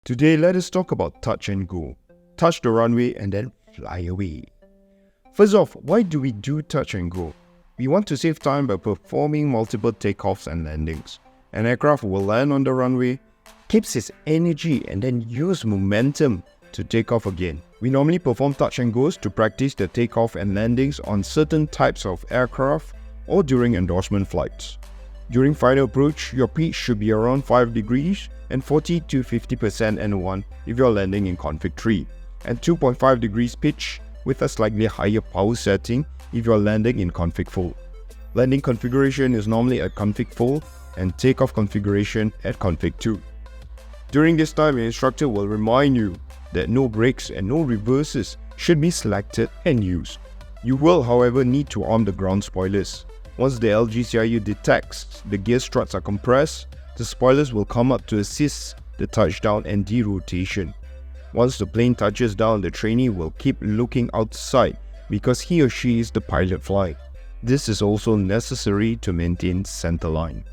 Today, let us talk about touch and go. Touch the runway and then fly away. First off, why do we do touch and go? We want to save time by performing multiple takeoffs and landings. An aircraft will land on the runway, keeps its energy and then use momentum to take off again. We normally perform touch and goes to practice the takeoff and landings on certain types of aircraft or during endorsement flights. During final approach, your pitch should be around 5 degrees and 40 to 50% N1 if you're landing in config 3, and 2.5 degrees pitch with a slightly higher power setting if you're landing in config 4. Landing configuration is normally at config 4 and takeoff configuration at config 2. During this time, your instructor will remind you that no brakes and no reverses should be selected and used. You will, however, need to arm the ground spoilers. Once the LGCIU detects the gear struts are compressed, the spoilers will come up to assist the touchdown and derotation. Once the plane touches down, the trainee will keep looking outside because he or she is the pilot flying. This is also necessary to maintain center line.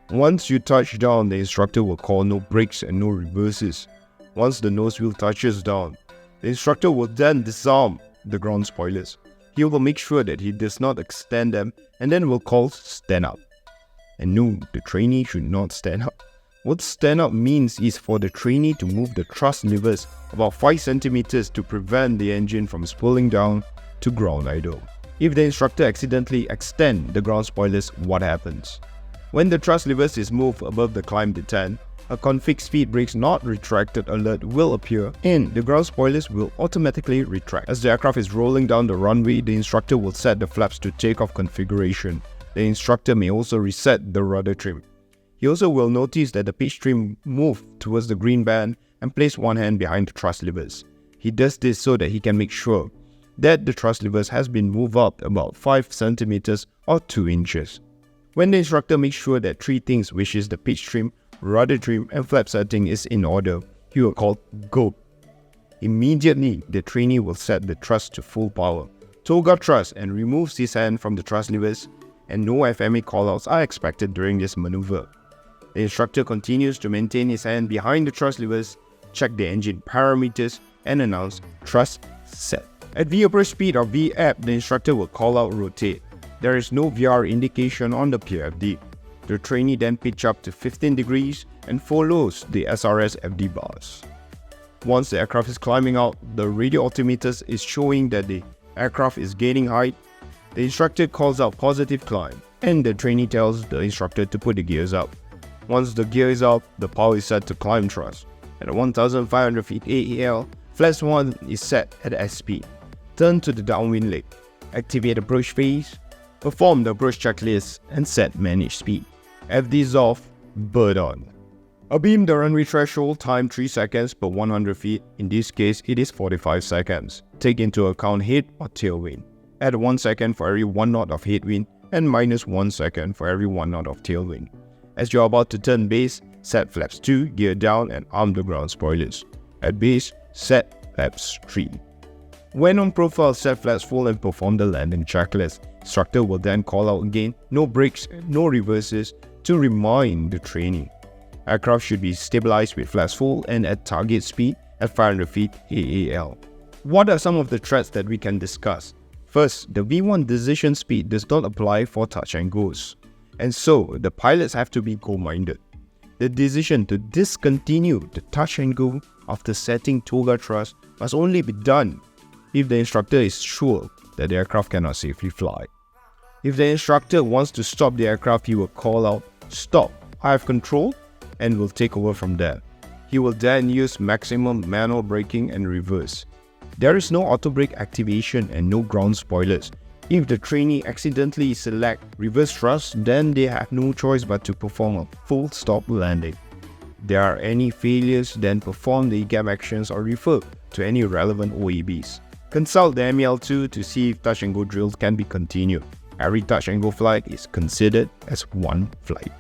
Once you touch down, the instructor will call no brakes and no reverses. Once the nose wheel touches down, the instructor will then disarm the ground spoilers. He will make sure that he does not extend them and then will call stand up. And no, the trainee should not stand up. What stand up means is for the trainee to move the thrust levers about 5 centimeters to prevent the engine from spooling down to ground idle. If the instructor accidentally extends the ground spoilers, what happens? When the thrust levers is moved above the climb detent, a config speed brakes not retracted alert will appear and the ground spoilers will automatically retract. As the aircraft is rolling down the runway, the instructor will set the flaps to takeoff configuration. The instructor may also reset the rudder trim. He also will notice that the pitch trim moved towards the green band and place one hand behind the thrust levers. He does this so that he can make sure that the thrust levers has been moved up about 5 centimeters or 2 inches. When the instructor makes sure that 3 things, which is the pitch trim, rudder trim and flap setting, is in order, he will call go. Immediately, the trainee will set the thrust to full power, toga thrust, and removes his hand from the thrust levers, and no FMA callouts are expected during this maneuver. The instructor continues to maintain his hand behind the thrust levers, check the engine parameters, and announce thrust set. At V approach speed or VAP, the instructor will call out rotate. There is no VR indication on the PFD. The trainee then pitch up to 15 degrees and follows the SRS FD bars. Once the aircraft is climbing out, the radio altimeters is showing that the aircraft is gaining height. The instructor calls out positive climb and the trainee tells the instructor to put the gears up. Once the gear is up, the power is set to climb thrust. At 1500 feet AEL, flaps 1 is set at S speed. Turn to the downwind leg. Activate approach phase. Perform the approach checklist and set manage speed. FD is off, bird on. Abeam the runway threshold, time 3 seconds per 100 feet. In this case, it is 45 seconds. Take into account head or tailwind. Add 1 second for every 1 knot of headwind and minus 1 second for every 1 knot of tailwind. As you are about to turn base, set flaps 2, gear down and arm the ground spoilers. At base, set flaps 3. When on profile, set flaps full and perform the landing checklist. Instructor will then call out again, no brakes, no reverses, to remind the trainee. Aircraft should be stabilized with flaps full and at target speed at 500 feet AAL. What are some of the threats that we can discuss? First, the V1 decision speed does not apply for touch and goes, and so the pilots have to be go-minded. The decision to discontinue the touch and go after setting toga thrust must only be done if the instructor is sure that the aircraft cannot safely fly. If the instructor wants to stop the aircraft, he will call out, "Stop, I have control," and will take over from there. He will then use maximum manual braking and reverse. There is no auto brake activation and no ground spoilers. If the trainee accidentally select reverse thrust, then they have no choice but to perform a full stop landing. If there are any failures, then perform the EGAP actions or refer to any relevant OEBs. Consult the MEL2 to see if touch and go drills can be continued. Every touch and go flight is considered as one flight.